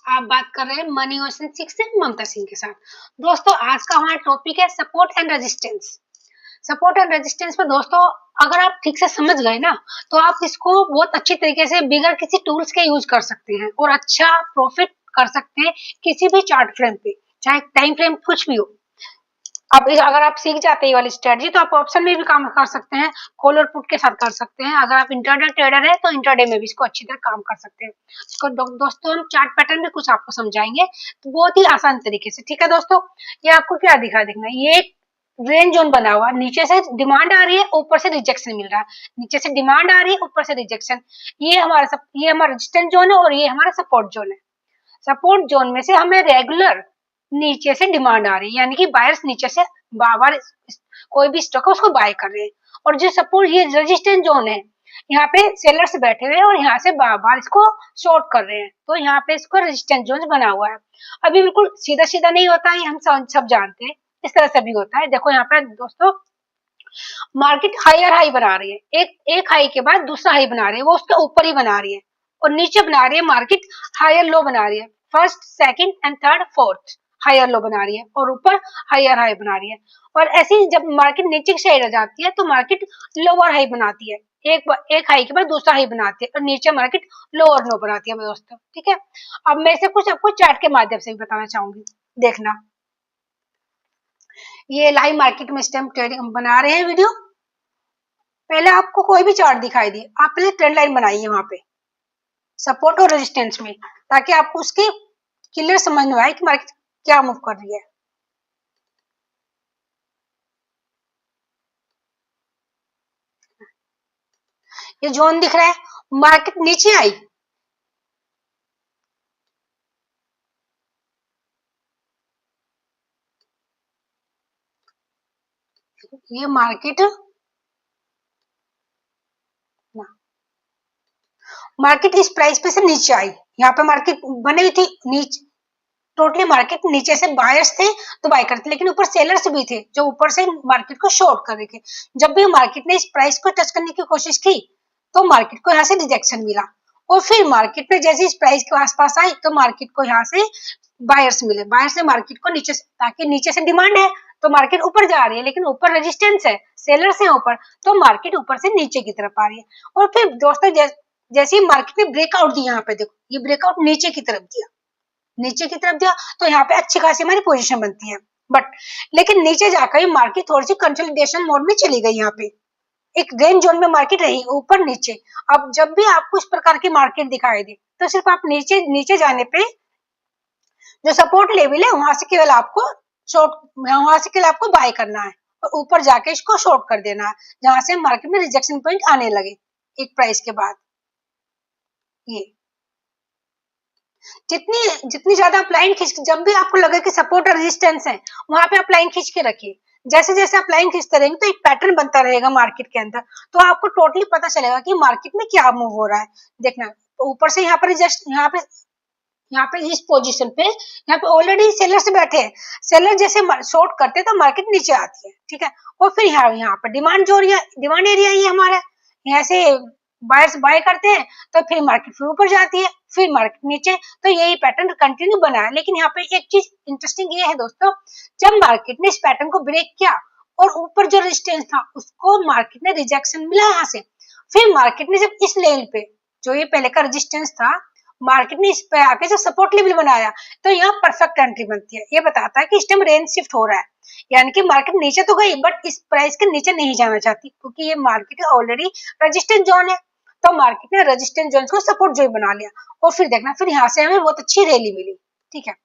आप बात कर रहे हैं मनी ओशन 6 से ममता सिंह के साथ। दोस्तों आज का हमारा टॉपिक है support and resistance. Support and resistance में दोस्तों अगर आप ठीक से समझ गए ना तो आप इसको बहुत अच्छी तरीके से बिगर किसी टूल्स के यूज कर सकते हैं और अच्छा प्रॉफिट कर सकते हैं किसी भी चार्ट फ्रेम पे, चाहे टाइम फ्रेम कुछ भी हो। अब अगर आप सीख जाते हैं ये वाली स्ट्रेटजी तो आप ऑप्शन में भी काम कर सकते हैं, कॉल और पुट के साथ कर सकते हैं। अगर आप इंटरडे ट्रेडर है तो इंटरडे में भी इसको अच्छी तरह काम कर सकते हैं। इसको दोस्तों हम चार्ट पैटर्न में कुछ आपको समझाएंगे तो बहुत ही आसान तरीके से। ठीक है दोस्तों, ये आपको क्या दिखना है, ये एक रेंज जोन बना हुआ, नीचे से डिमांड आ रही है, ऊपर से रिजेक्शन मिल रहा है, नीचे से डिमांड आ रही है, ऊपर से रिजेक्शन। ये हमारा रेजिस्टेंस जोन है और ये हमारा सपोर्ट जोन है। सपोर्ट जोन में से हमें रेगुलर नीचे से डिमांड आ रही है, यानी कि बायर्स नीचे से बार कोई भी स्टॉक है उसको बाय कर रहे हैं। और जो सपोर्ट ये रेजिस्टेंस जोन है, यहाँ पे सेलर्स बैठे हुए हैं और यहाँ से बार बार इसको शॉर्ट कर रहे हैं, तो यहाँ पे इसको रेजिस्टेंस जोन बना हुआ है। अभी बिल्कुल सीधा सीधा नहीं होता है, हम सब जानते हैं, इस तरह से भी होता है। देखो यहाँ पे दोस्तों मार्केट हायर हाई बना रही है, एक हाई के बाद दूसरा हाई बना रही है, वो उसके ऊपर ही बना रही है, और नीचे बना रही है मार्केट हायर लो बना रही है, first second and third fourth higher low बना रही है, और ऊपर हायर हाई बना रही है। और ऐसे ही जब मार्केट नीचे की साइड आ जाती है तो मार्केट लोअर हाई बनाती है, एक हाई के बाद दूसरा हाई बनाती है, और नीचे मार्केट लोअर लो बनाती है दोस्तों। ठीक है, अब मैं इसे कुछ आपको चार्ट के माध्यम से भी बताना चाहूंगी, देखना। ये लाइव मार्केट में स्टैम्प ट्रेडिंग बना रहे हैं वीडियो। पहले आपको कोई भी चार्ट दिखाई दे, आप पहले ट्रेंड लाइन बनाइए वहां पे सपोर्ट और रेजिस्टेंस में, ताकि आपको उसके क्लियर समझ में आए कि मार्केट क्या मूव कर रही है। ये जोन दिख रहा है, मार्केट नीचे आई, ये मार्केट इस प्राइस पे से नीचे आई, यहाँ पे मार्केट बनी हुई थी नीचे, टोटली मार्केट नीचे से बायर्स थे तो बाय करते, लेकिन ऊपर सेलर्स भी थे जो ऊपर से मार्केट को शॉर्ट कर रहे थे। जब भी मार्केट ने इस प्राइस को टच करने की कोशिश की तो मार्केट को यहाँ से रिजेक्शन मिला, और फिर मार्केट में जैसे इस प्राइस के आसपास आई तो मार्केट को यहाँ से बायर्स मिले, बायर्स ने मार्केट को नीचे से, ताकि नीचे से डिमांड है तो मार्केट ऊपर जा रही है, लेकिन ऊपर रेजिस्टेंस है, सेलर्स है ऊपर, तो मार्केट ऊपर से नीचे की तरफ आ रही है। और फिर दोस्तों जैसे ही मार्केट ने ब्रेकआउट दिया, यहाँ पे देखो ये ब्रेकआउट नीचे की तरफ दिया, नीचे की तरफ दिया तो यहाँ पे अच्छी खासी हमारी पोजीशन बनती है। बट लेकिन नीचे जाकर मार्केट थोड़ी सी कंसोलिडेशन मोड में चली गई, यहाँ पे एक रेंज जोन में मार्केट रही ऊपर नीचे। अब जब भी आपको इस प्रकार की मार्केट दिखाई दे तो सिर्फ आप नीचे नीचे जाने पे जो सपोर्ट लेवल है वहां से केवल आपको बाय करना है, और ऊपर जाके इसको शॉर्ट कर देना है, जहां से मार्केट में रिजेक्शन पॉइंट आने लगे एक प्राइस के बाद। ये जितनी जितनी ज्यादा आप लाइन खींच, जब भी आपको लगे कि सपोर्ट और रेजिस्टेंस है वहां पे आप लाइन खींच के रखिए। जैसे जैसे आप लाइन खींचते रहेंगे तो एक पैटर्न बनता रहेगा मार्केट के अंदर, तो आपको टोटली पता चलेगा कि मार्केट में क्या मूव हो रहा है। देखना, तो ऊपर से यहाँ पर जस्ट यहाँ पे इस पोजीशन पे यहाँ पे ऑलरेडी सेलर्स बैठे हैं, सेलर जैसे शॉर्ट करते हैं तो मार्केट नीचे आती है। ठीक है, और फिर यहाँ पर डिमांड जो डिमांड एरिया ये हमारा, यहाँ से बायर्स बाय करते हैं तो फिर मार्केट फिर ऊपर जाती है, फिर मार्केट नीचे, तो यही पैटर्न कंटिन्यू बना है। लेकिन यहाँ पे एक चीज इंटरेस्टिंग ये है दोस्तों, जब मार्केट ने इस पैटर्न को ब्रेक किया और ऊपर जो रेजिस्टेंस था उसको मार्केट ने रिजेक्शन मिला यहाँ से, फिर मार्केट ने जब इस लेवल पे जो ये पहले का रेजिस्टेंस था, मार्केट ने इस पे आके जब सपोर्ट लेवल बनाया तो यहाँ परफेक्ट एंट्री बनती है। ये बताता है कि इस टाइम रेंज शिफ्ट हो रहा है, यानी कि मार्केट नीचे तो गई बट इस प्राइस के नीचे नहीं जाना चाहती, क्योंकि ये मार्केट ऑलरेडी रेजिस्टेंस जोन है, तो मार्केट ने रेजिस्टेंस जोन को सपोर्ट जोन बना लिया। और फिर देखना, फिर यहाँ से हमें बहुत अच्छी रैली मिली। ठीक है,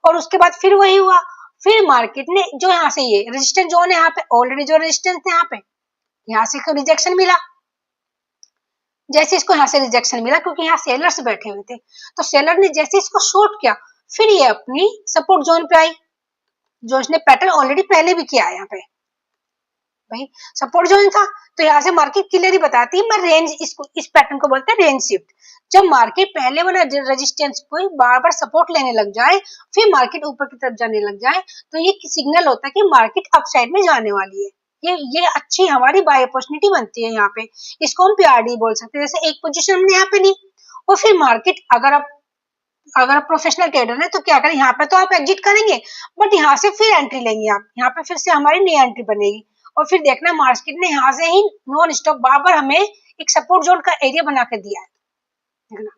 और उसके बाद फिर वही हुआ, फिर मार्केट ने जो यहाँ से ये रेजिस्टेंस जोन है, यहाँ पे ऑलरेडी जो रेजिस्टेंस है यहाँ से रिजेक्शन मिला, जैसे इसको यहाँ से रिजेक्शन मिला क्योंकि यहाँ सेलर्स बैठे हुए थे, तो सेलर ने जैसे इसको शॉर्ट किया फिर ये अपनी सपोर्ट जोन पे आई, जो इसने पैटर्न ऑलरेडी पहले भी किया है। यहाँ पे भाई सपोर्ट जोन था तो यहाँ से मार्केट क्लियरली बताती है, मैं रेंज, इसको इस पैटर्न को बोलते हैं रेंज शिफ्ट। जब मार्केट पहले वाला रेजिस्टेंस को बार बार सपोर्ट लेने लग जाए फिर मार्केट ऊपर की तरफ जाने लग जाए तो ये सिग्नल होता है कि मार्केट अप साइड में जाने वाली है। ये अच्छी हमारी बाय अपॉर्चुनिटी बनती है यहाँ पे, इसको हम पीआरडी बोल सकते हैं। जैसे एक पोजीशन हमने यहाँ पे ली और फिर मार्केट अगर आप अगर प्रोफेशनल ट्रेडर है तो क्या करें, यहाँ पे तो आप एग्जिट करेंगे, बट यहाँ से फिर एंट्री लेंगे आप, यहाँ पे फिर से हमारी नई एंट्री बनेगी, और फिर देखना मार्केट ने यहाँ से ही नॉन स्टॉप बार बार हमें एक सपोर्ट जोन का एरिया बना के दिया है ना,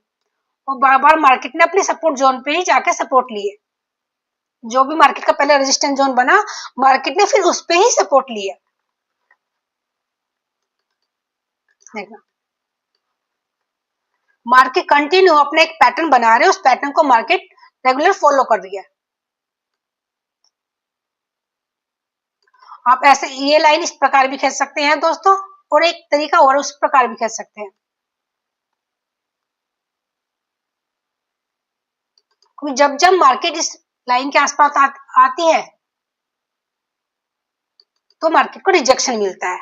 और बार बार मार्केट ने अपने सपोर्ट जोन पे ही जाके सपोर्ट लिए, जो भी मार्केट का पहले रेजिस्टेंस जोन बना मार्केट ने फिर उस पे ही सपोर्ट लिया। देखना मार्केट कंटिन्यू अपना एक पैटर्न बना रहे, उस पैटर्न को मार्केट रेगुलर फॉलो कर रही है। आप ऐसे ये लाइन इस प्रकार भी खींच सकते हैं दोस्तों, और एक तरीका और उस प्रकार भी खींच सकते हैं। जब जब मार्केट इस लाइन के आसपास आती है तो मार्केट को रिजेक्शन मिलता है,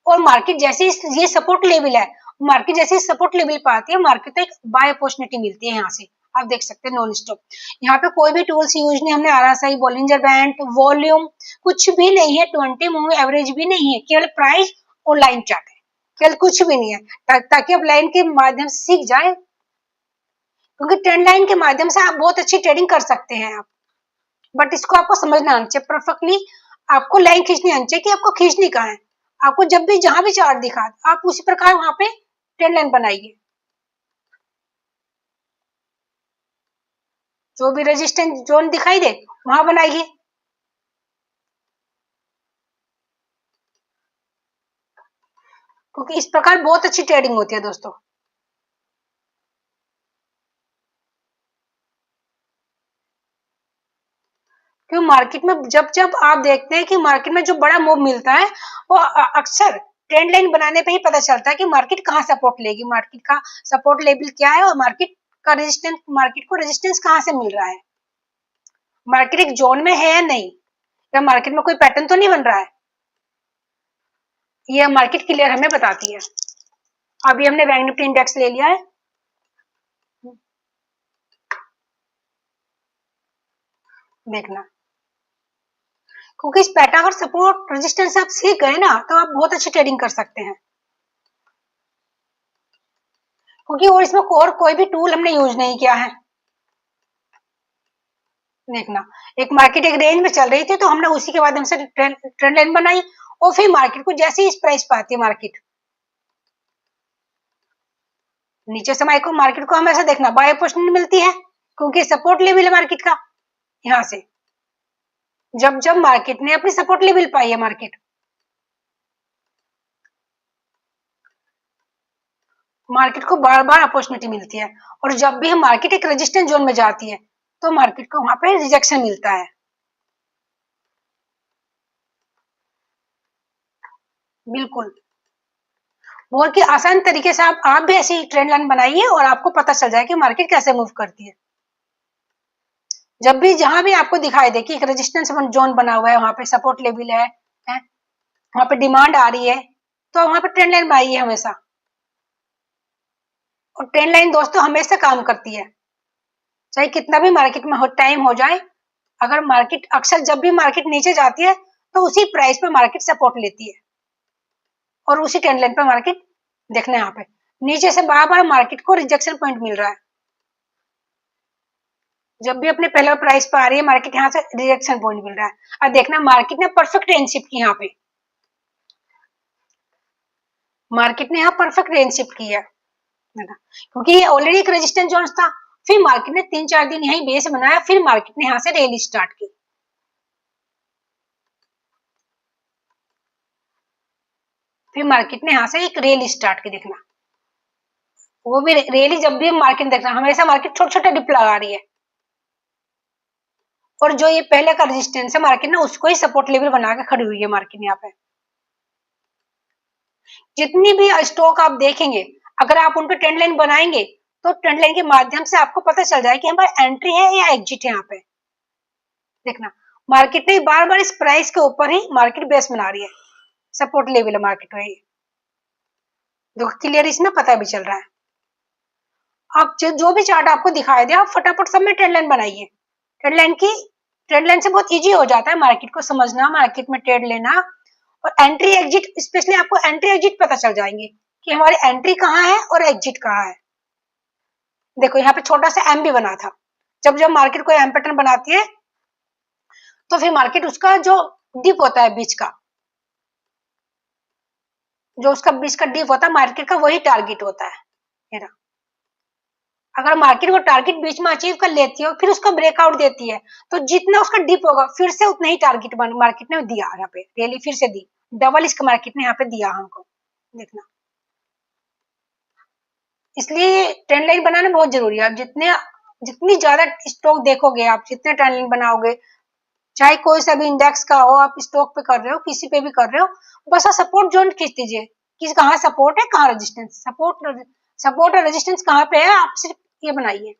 और मार्केट जैसे ये सपोर्ट लेवल है, मार्केट जैसे सपोर्ट लेवल पर आती है मार्केट को एक बाय अपॉर्चुनिटी मिलती है। यहाँ से आप देख सकते हैं नॉन स्टॉप, यहाँ पे कोई भी टूल्स यूज नहीं, हमने आरएसआई, बॉलिंजर बैंड, वॉल्यूम कुछ भी नहीं है, 20 मूविंग एवरेज भी नहीं है, केवल प्राइस और लाइन चार्ट है, केवल कुछ भी नहीं है, ताकि आप लाइन के माध्यम से सीख जाए, क्योंकि ट्रेंड लाइन के माध्यम से आप बहुत अच्छी ट्रेडिंग कर सकते हैं आप, बट इसको आपको समझना आना चाहिए परफेक्टली, आपको लाइन खींचनी आनी चाहिए कि आपको खींचनी कहाँ है, आपको जब भी जहां भी चार्ट दिखा आप उसी प्रकार वहां पे ट्रेंड लाइन बनाइए, जो भी रेजिस्टेंस जोन दिखाई दे वहां बनाइए। क्योंकि इस प्रकार बहुत अच्छी ट्रेडिंग होती है दोस्तों। क्यों मार्केट में जब जब आप देखते हैं कि मार्केट में जो बड़ा मूव मिलता है वो अक्सर ट्रेंड लाइन बनाने पे ही पता चलता है कि मार्केट कहाँ सपोर्ट लेगी, मार्केट का सपोर्ट लेवल क्या है, और मार्केट का रेजिस्टेंस, मार्केट को रेजिस्टेंस कहाँ से मिल रहा है, मार्केट एक जोन में है या नहीं, या मार्केट में कोई पैटर्न तो नहीं बन रहा है, ये मार्केट क्लियर हमें बताती है। अभी हमने बैंक निफ्टी इंडेक्स ले लिया है, देखना क्योंकि इस पैटर्न अगर सपोर्ट रेजिस्टेंस आप सीख गए ना तो आप बहुत अच्छी ट्रेडिंग कर सकते हैं, क्योंकि और इसमें और कोई भी टूल हमने यूज नहीं किया है। देखना एक मार्केट एक रेंज में चल रही थी तो हमने उसी के माध्यम से ट्रेंड लाइन बनाई, और फिर मार्केट को जैसे ही इस प्राइस पर आती है मार्केट नीचे से मार्केट को हमेशा देखना बाय अपॉर्चुनिटी मिलती है, क्योंकि सपोर्ट लेवल है मार्केट का, यहाँ से जब जब मार्केट ने अपनी सपोर्ट लेवल पाई है मार्केट को बार बार अपॉर्चुनिटी मिलती है, और जब भी हम मार्केट एक रेजिस्टेंस जोन में जाती है तो मार्केट को वहां पे रिजेक्शन मिलता है। बिल्कुल बहुत ही आसान तरीके से आप भी ऐसी ट्रेंड लाइन बनाइए और आपको पता चल जाए कि मार्केट कैसे मूव करती है। जब भी जहां भी आपको दिखाई दे कि एक रेजिस्टेंस जोन बना हुआ है, वहां पे सपोर्ट लेवल है वहां पे डिमांड आ रही है, तो वहां पे ट्रेंड लाइन बनाइए हमेशा, और ट्रेंड लाइन दोस्तों हमेशा काम करती है, चाहे कितना भी मार्केट में टाइम हो जाए, अगर मार्केट अक्सर जब भी मार्केट नीचे जाती है तो उसी प्राइस पे मार्केट सपोर्ट लेती है, और उसी ट्रेंड लाइन पे मार्केट देखना यहाँ पे नीचे से बार बार मार्केट को रिजेक्शन पॉइंट मिल रहा है, जब भी अपने पहले प्राइस पे आ रही है मार्केट यहाँ से रिजेक्शन पॉइंट मिल रहा है। अब देखना मार्केट ने परफेक्ट रेंज शिफ्ट की, यहाँ पे मार्केट ने यहाँ परफेक्ट रेंज शिफ्ट की है क्योंकि ये ऑलरेडी एक रेजिस्टेंस जोन था, फिर मार्केट ने 3-4 दिन यही बेस बनाया, फिर मार्केट ने यहाँ से रैली स्टार्ट की, फिर मार्केट ने यहाँ से एक रैली स्टार्ट की। देखना वो भी रैली, जब भी मार्केट देखना हमेशा मार्केट छोटे छोटे डिप लगा रही है, और जो ये पहले का रेजिस्टेंस है मार्केट ने उसको ही सपोर्ट लेवल बना के खड़ी हुई है मार्केट यहाँ पे। जितनी भी स्टॉक आप देखेंगे अगर आप उन पे ट्रेंड लाइन बनाएंगे तो ट्रेंड लाइन के माध्यम से आपको पता चल जाए कि हमारा एंट्री है या एग्जिट है। यहाँ पे देखना मार्केट ने बार बार इस प्राइस के ऊपर ही मार्केट बेस बना रही है, सपोर्ट लेवल है मार्केट में, जो क्लियर इसमें पता भी चल रहा है। आप जो भी चार्ट आपको दिखाई दे आप फटाफट सब में ट्रेंड लाइन बनाइए, ट्रेंड लाइन से बहुत इजी हो जाता है मार्केट को समझना, मार्केट में ट्रेड लेना, और एंट्री एग्जिट स्पेशली आपको एंट्री एग्जिट पता चल जाएंगे कि हमारी एंट्री कहाँ है और एग्जिट कहाँ है। देखो यहाँ पे छोटा सा एम भी बना था, जब जब मार्केट कोई एम पैटर्न बनाती है तो फिर मार्केट उसका जो डिप होता है बीच का, जो उसका बीच का डिप होता है मार्केट का, वही टारगेट होता है मेरा। अगर मार्केट वो टारगेट बीच में अचीव कर लेती है और फिर उसका ब्रेकआउट देती है तो जितना उसका डिप होगा फिर से उतना ही टारगेट मार्केट ने दिया, यहाँ पे रियली फिर से दी, डबल इसका मार्केट ने यहाँ पे दिया हमको, देखना। इसलिए ट्रेंड लाइन बनाना बहुत जरूरी है। आप जितनी ज्यादा स्टॉक देखोगे, आप जितने ट्रेंड लाइन बनाओगे, चाहे कोई सा भी इंडेक्स का हो, आप स्टॉक पे कर रहे हो, किसी पे भी कर रहे हो, बस सपोर्ट जोन खींच दीजिए कि कहाँ सपोर्ट है कहाँ रेजिस्टेंस, सपोर्ट और रेजिस्टेंस कहाँ पे है, आप सिर्फ ये बनाइए।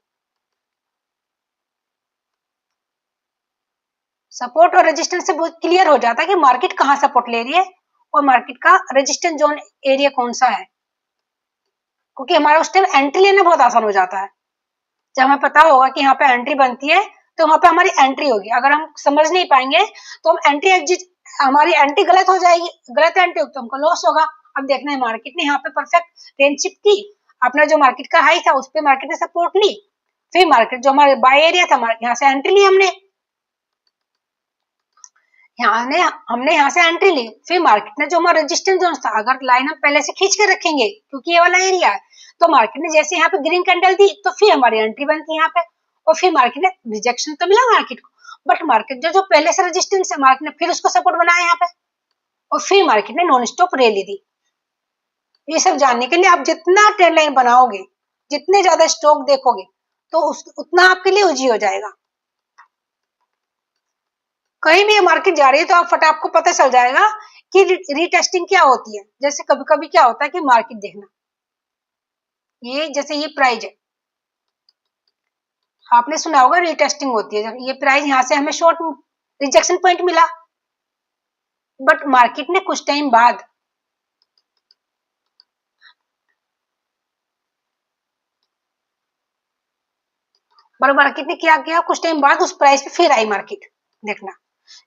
सपोर्ट और रेजिस्टेंस से बहुत क्लियर हो जाता है कि मार्केट कहाँ सपोर्ट ले रही है और मार्केट का रेजिस्टेंस जोन एरिया कौन सा है, क्योंकि हमारा उस टाइम एंट्री लेना बहुत आसान हो जाता है। जब हमें पता होगा कि यहाँ पे एंट्री बनती है तो वहां पे हमारी एंट्री होगी। अगर हम समझ नहीं पाएंगे तो हम एंट्री एग्जिट, हमारी एंट्री गलत हो जाएगी, गलत एंट्री होगी तो हमको लॉस होगा। अब देखना है मार्केट ने यहाँ पे परफेक्ट रेंजशिप की, अपना जो मार्केट का हाई था उस पर मार्केट ने सपोर्ट ली, फिर मार्केट जो हमारे बाय एरिया था यहाँ से एंट्री ली हमने, हमने यहाँ से एंट्री ली, फिर मार्केट ने जो हमारा रेजिस्टेंस जोन था, अगर लाइन हम पहले से खींच के रखेंगे क्योंकि ये वाला एरिया है, तो मार्केट ने जैसे यहाँ पे ग्रीन कैंडल दी तो फिर हमारी एंट्री बनती है यहाँ पे, और फिर मार्केट ने रिजेक्शन तो मिला मार्केट को, बट मार्केट जो पहले से रेजिस्टेंस है मार्केट ने फिर उसको सपोर्ट बनाया यहाँ पे, और फिर मार्केट ने नॉन स्टॉप रैली दी। ये सब जानने के लिए आप जितना ट्रेंड लाइन बनाओगे, जितने ज्यादा स्टॉक देखोगे, तो उतना आपके लिए ईजी हो जाएगा। कहीं भी मार्केट जा रही है तो आपको पता चल जाएगा कि रीटेस्टिंग क्या होती है। जैसे कभी कभी क्या होता है कि मार्केट देखना, ये जैसे ये प्राइस है, आपने सुना होगा रीटेस्टिंग होती है, ये प्राइस यहाँ से हमें शॉर्ट रिजेक्शन पॉइंट मिला, बट मार्केट ने कुछ टाइम बाद मार्केट ने क्या किया, कुछ टाइम बाद उस प्राइस पे फिर आई मार्केट, देखना।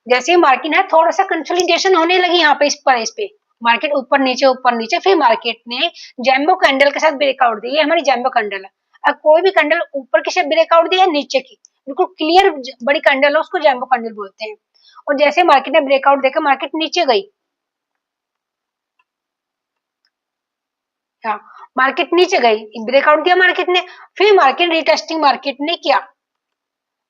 जैसे मार्केट है थोड़ा सा कंसोलिडेशन होने लगी यहाँ पे इस प्राइस पे, मार्केट ऊपर नीचे, फिर मार्केट ने जैम्बो कैंडल के साथ ब्रेकआउट दी, ये हमारी जैम्बो कैंडल है। अब कोई भी कैंडल ऊपर की शेप ब्रेकआउट दिया नीचे की, बिल्कुल क्लियर बड़ी कैंडल है, उसको जैम्बो कैंडल बोलते हैं। और जैसे मार्केट ने ब्रेकआउट देकर मार्केट नीचे गई, हाँ मार्केट नीचे गई, ब्रेकआउट दिया मार्केट ने, फिर मार्केट रिटेस्टिंग मार्केट ने किया,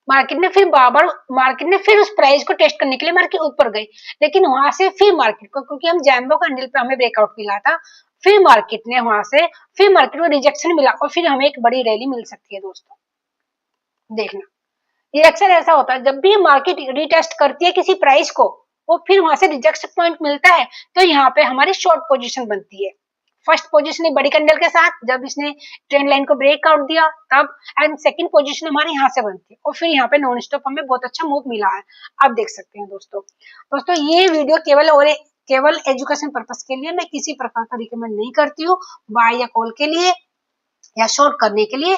मार्केट ने फिर उस प्राइस को टेस्ट करने के लिए मार्केट ऊपर गई, लेकिन वहां से फिर मार्केट को, क्योंकि हम जैम्बो कैंडल पे हमें ब्रेकआउट मिला था, फिर मार्केट ने वहां से फिर मार्केट को रिजेक्शन मिला और फिर हमें एक बड़ी रैली मिल सकती है दोस्तों, देखना। ये अक्सर ऐसा होता है जब भी मार्केट रिटेस्ट करती है किसी प्राइस को, वो फिर वहां से रिजेक्शन पॉइंट मिलता है तो यहाँ पे हमारी शॉर्ट पोजीशन बनती है। फर्स्ट पोजीशन है बड़ी कैंडल के साथ, जब इसने ट्रेंड लाइन को ब्रेकआउट दिया तब, एंड सेकंड पोजीशन हमारी यहाँ से बनती है, और फिर यहाँ पे नॉन स्टॉप हमें बहुत अच्छा मूव मिला है, आप देख सकते हैं दोस्तों ये वीडियो केवल एजुकेशन पर्पस के लिए, मैं किसी प्रकार का रिकमेंड नहीं करती हूँ बाय या कॉल के लिए या शॉर्ट करने के लिए।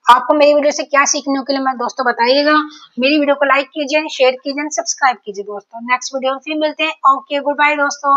आपको मेरी वीडियो से क्या सीखने के लिए मैं दोस्तों बताइएगा, मेरी वीडियो को लाइक कीजिए, शेयर कीजिए, सब्सक्राइब कीजिए दोस्तों। नेक्स्ट वीडियो में फिर मिलते हैं, ओके गुड बाय दोस्तों।